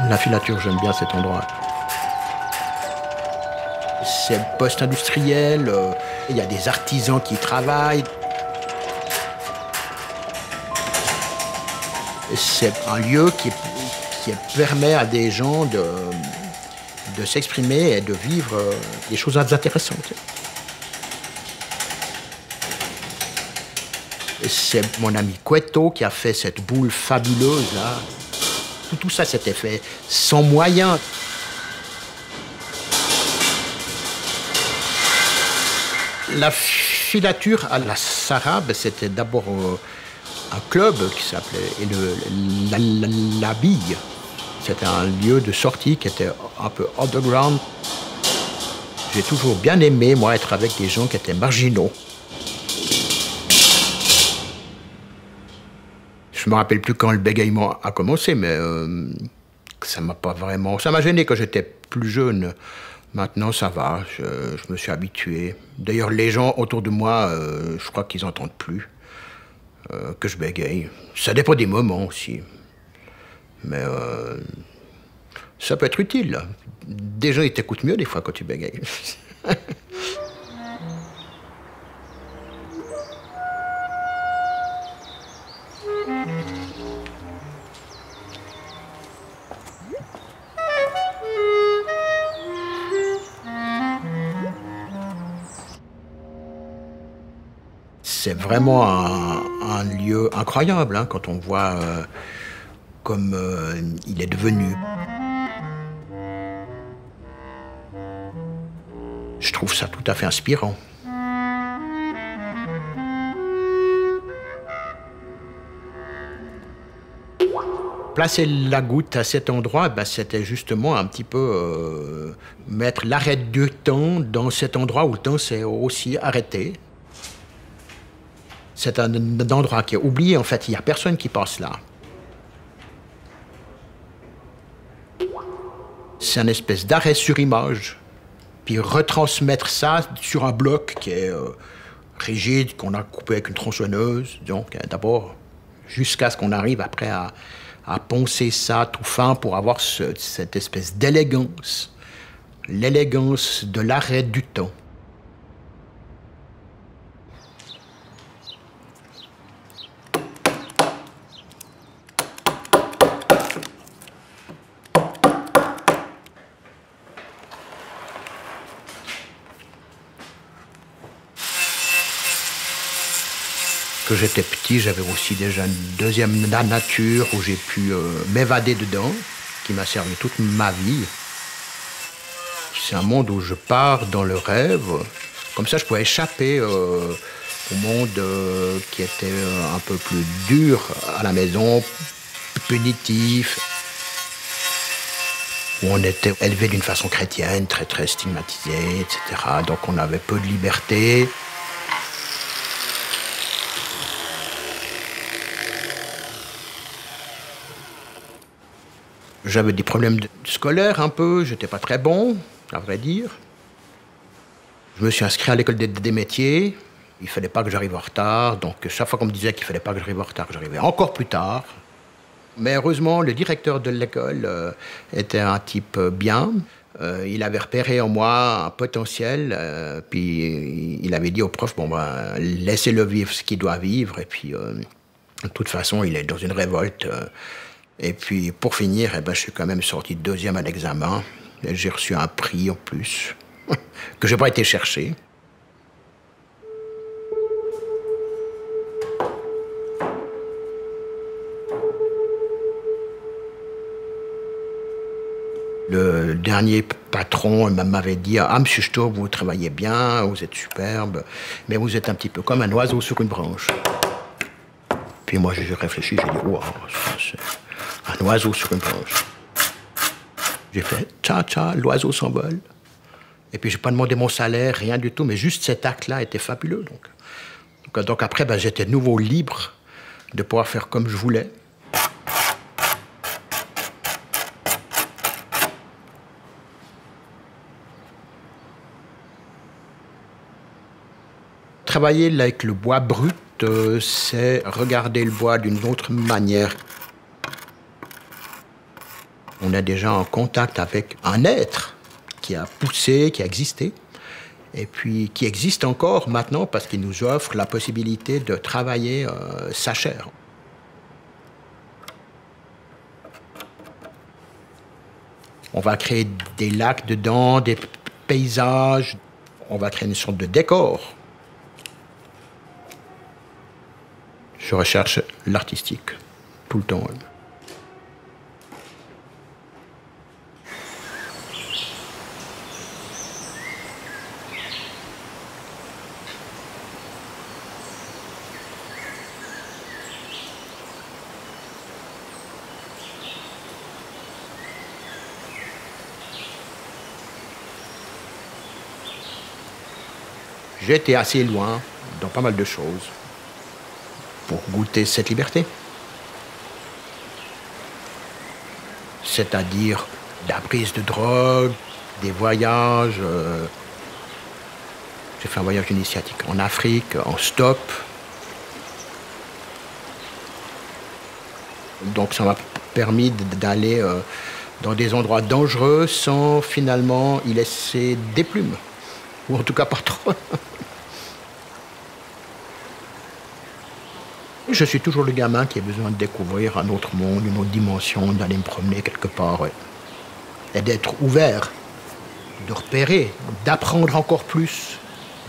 La filature, j'aime bien cet endroit. C'est post-industriel, il y a des artisans qui y travaillent. C'est un lieu qui permet à des gens de s'exprimer et de vivre des choses intéressantes. C'est mon ami Cueto qui a fait cette boule fabuleuse là. Tout ça s'était fait sans moyens. La filature à la Sarabe, c'était d'abord un club qui s'appelait la Bille. C'était un lieu de sortie qui était un peu underground. J'ai toujours bien aimé, moi, être avec des gens qui étaient marginaux. Je me rappelle plus quand le bégaiement a commencé, mais ça m'a pas vraiment... Ça m'a gêné quand j'étais plus jeune. Maintenant, ça va, je me suis habitué. D'ailleurs, les gens autour de moi, je crois qu'ils n'entendent plus que je bégaye. Ça dépend des moments aussi. Mais ça peut être utile. Des gens, ils t'écoutent mieux des fois quand tu bégayes. C'est vraiment un lieu incroyable hein, quand on voit comme il est devenu. Je trouve ça tout à fait inspirant. Placer la goutte à cet endroit, ben, c'était justement un petit peu mettre l'arrêt du temps dans cet endroit où le temps s'est aussi arrêté. C'est un endroit qui est oublié, en fait, il n'y a personne qui passe là. C'est une espèce d'arrêt sur image, puis retransmettre ça sur un bloc qui est rigide, qu'on a coupé avec une tronçonneuse, donc d'abord, jusqu'à ce qu'on arrive après à poncer ça tout fin pour avoir cette espèce d'élégance, l'élégance de l'arrêt du temps. Quand j'étais petit, j'avais aussi déjà une deuxième nature où j'ai pu m'évader dedans, qui m'a servi toute ma vie. C'est un monde où je pars dans le rêve. Comme ça, je pouvais échapper au monde qui était un peu plus dur à la maison, punitif, où on était élevé d'une façon chrétienne, très très stigmatisé, etc. Donc on avait peu de liberté. J'avais des problèmes scolaires un peu, j'étais pas très bon, à vrai dire. Je me suis inscrit à l'école des métiers. Il fallait pas que j'arrive en retard, donc chaque fois qu'on me disait qu'il fallait pas que j'arrive en retard, j'arrivais encore plus tard. Mais heureusement, le directeur de l'école était un type bien. Il avait repéré en moi un potentiel, puis il avait dit au prof, bon ben, laissez-le vivre ce qu'il doit vivre, et puis de toute façon, il est dans une révolte. Et puis, pour finir, eh ben, je suis quand même sorti deuxième à l'examen. J'ai reçu un prix en plus, que je n'ai pas été chercher. Le dernier patron m'avait dit « Ah, monsieur Staub, vous travaillez bien, vous êtes superbe, mais vous êtes un petit peu comme un oiseau sur une branche. » Puis moi, j'ai réfléchi, j'ai dit « Wow, c'est un oiseau sur une branche. » J'ai fait « Tcha, tcha, l'oiseau s'envole. » Et puis, je n'ai pas demandé mon salaire, rien du tout, mais juste cet acte-là était fabuleux. Donc après, ben, j'étais de nouveau libre de pouvoir faire comme je voulais. Travailler avec le bois brut, c'est regarder le bois d'une autre manière. On est déjà en contact avec un être qui a poussé, qui a existé, et puis qui existe encore maintenant parce qu'il nous offre la possibilité de travailler sa chair. On va créer des lacs dedans, des paysages, on va créer une sorte de décor. Je recherche l'artistique, tout le temps. J'ai été assez loin dans pas mal de choses pour goûter cette liberté. C'est-à-dire la prise de drogue, des voyages. J'ai fait un voyage initiatique en Afrique, en stop. Donc ça m'a permis d'aller dans des endroits dangereux sans finalement y laisser des plumes. Ou en tout cas pas trop. Je suis toujours le gamin qui a besoin de découvrir un autre monde, une autre dimension, d'aller me promener quelque part. Ouais. Et d'être ouvert, de repérer, d'apprendre encore plus,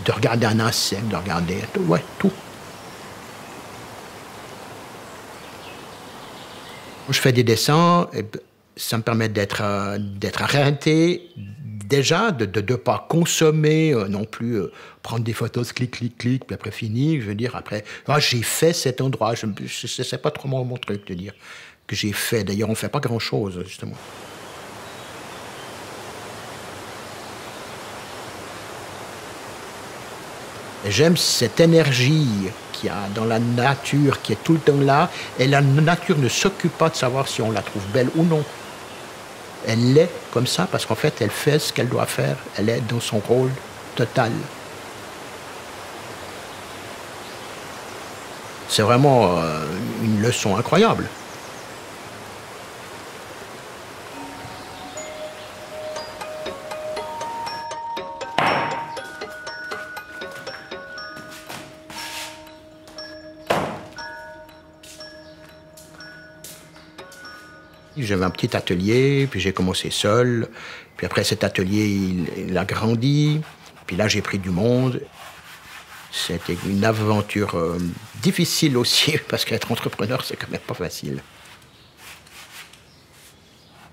de regarder un insecte, de regarder tout, ouais, tout. Je fais des dessins, et ça me permet d'être arrêté, déjà, de ne pas consommer non plus, prendre des photos, clic, clic, clic, puis après fini, je veux dire, après, ah, j'ai fait cet endroit, c'est pas trop mon truc de dire que j'ai fait. D'ailleurs, on ne fait pas grand-chose, justement. J'aime cette énergie qu'il y a dans la nature, qui est tout le temps là, et la nature ne s'occupe pas de savoir si on la trouve belle ou non. Elle l'est comme ça parce qu'en fait, elle fait ce qu'elle doit faire. Elle est dans son rôle total. C'est vraiment une leçon incroyable. J'avais un petit atelier, puis j'ai commencé seul. Puis après cet atelier, il a grandi. Puis là, j'ai pris du monde. C'était une aventure difficile aussi, parce qu'être entrepreneur, c'est quand même pas facile.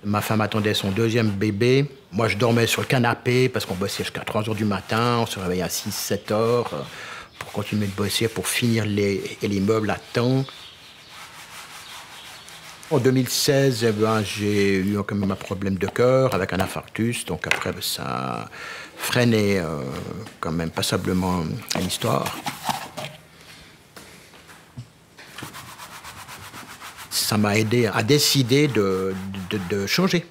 Ma femme attendait son deuxième bébé. Moi, je dormais sur le canapé, parce qu'on bossait jusqu'à 3 heures du matin. On se réveillait à 6-7 heures pour continuer de bosser, pour finir les meubles à temps. En 2016, eh ben, j'ai eu quand même un problème de cœur avec un infarctus. Donc après, ça a freiné quand même passablement l'histoire. Ça m'a aidé à décider de changer.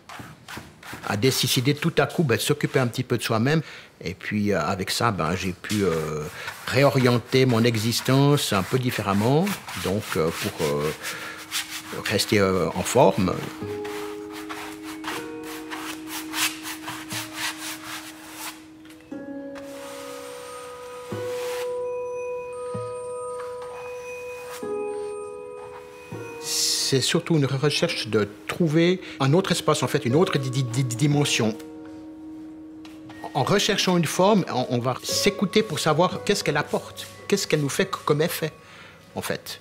À décider tout à coup de s'occuper un petit peu de soi-même. Et puis avec ça, j'ai pu réorienter mon existence un peu différemment. Donc pour rester en forme. C'est surtout une recherche de trouver un autre espace, en fait, une autre dimension. En recherchant une forme, on va s'écouter pour savoir qu'est-ce qu'elle apporte, qu'est-ce qu'elle nous fait comme effet, en fait.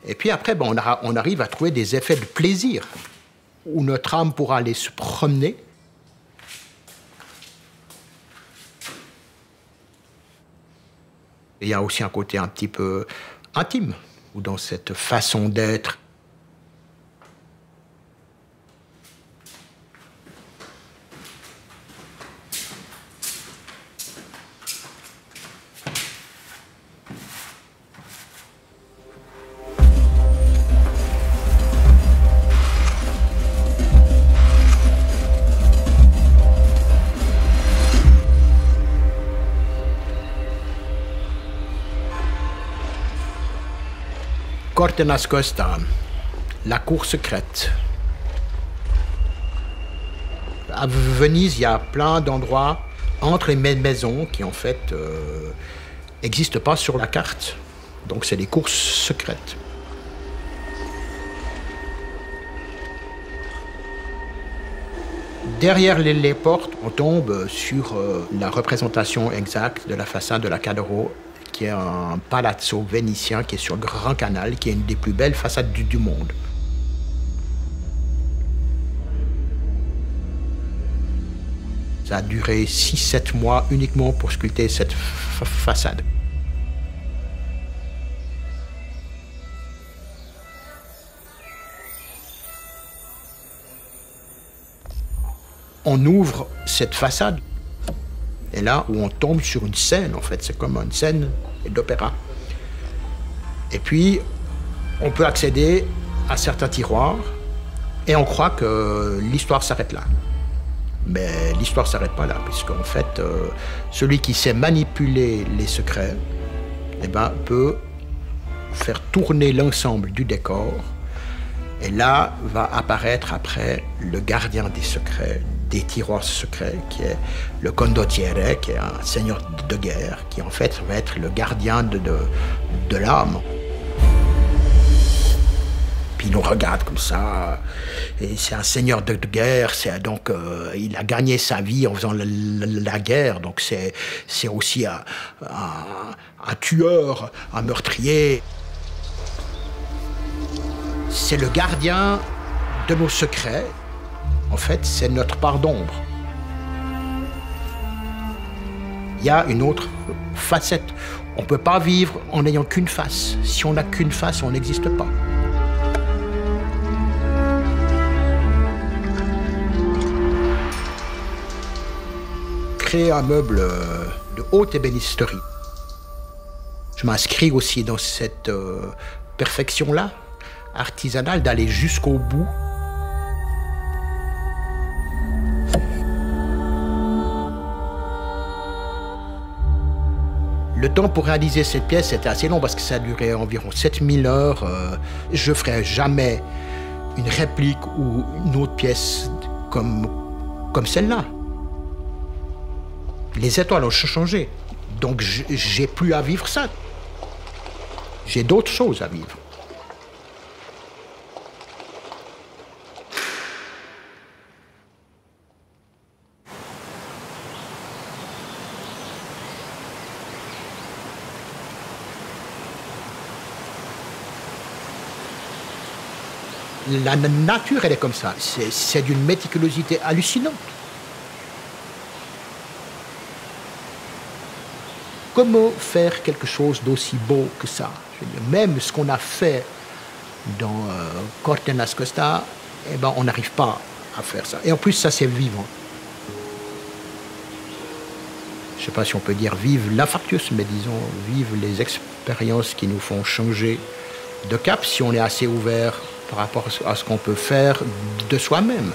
Et puis après, on arrive à trouver des effets de plaisir, où notre âme pourra aller se promener. Il y a aussi un côté un petit peu intime, ou dans cette façon d'être. Corte Nascosta, la cour secrète. À Venise, il y a plein d'endroits entre les maisons qui, en fait, n'existent pas sur la carte. Donc, c'est des courses secrètes. Derrière les portes, on tombe sur la représentation exacte de la façade de la Cadoro, qui est un palazzo vénitien qui est sur le Grand Canal, qui est une des plus belles façades du monde. Ça a duré 6-7 mois uniquement pour sculpter cette façade. On ouvre cette façade, et là où on tombe sur une scène, en fait, c'est comme une scène d'opéra. Et puis, on peut accéder à certains tiroirs, et on croit que l'histoire s'arrête là. Mais l'histoire ne s'arrête pas là, puisqu'en fait, celui qui sait manipuler les secrets, eh ben, peut faire tourner l'ensemble du décor, et là va apparaître après le gardien des secrets, des tiroirs secrets, qui est le condottiere, qui est un seigneur de guerre, qui en fait va être le gardien de l'âme. Puis il nous regarde comme ça, et c'est un seigneur de guerre, donc il a gagné sa vie en faisant la guerre, donc c'est aussi un tueur, un meurtrier. C'est le gardien de nos secrets. En fait, c'est notre part d'ombre. Il y a une autre facette. On ne peut pas vivre en n'ayant qu'une face. Si on n'a qu'une face, on n'existe pas. Créer un meuble de haute ébénisterie. Je m'inscris aussi dans cette perfection-là, artisanale, d'aller jusqu'au bout. Le temps pour réaliser cette pièce était assez long parce que ça a duré environ 7000 heures. Je ne ferai jamais une réplique ou une autre pièce comme celle-là. Les étoiles ont changé, donc j'ai plus à vivre ça. J'ai d'autres choses à vivre. La nature, elle est comme ça. C'est d'une méticulosité hallucinante. Comment faire quelque chose d'aussi beau que ça? Je veux dire, même ce qu'on a fait dans Corte Nascosta, eh ben, on n'arrive pas à faire ça. Et en plus, ça, c'est vivant. Je ne sais pas si on peut dire vive l'infarctus, mais disons vive les expériences qui nous font changer de cap si on est assez ouvert par rapport à ce qu'on peut faire de soi-même.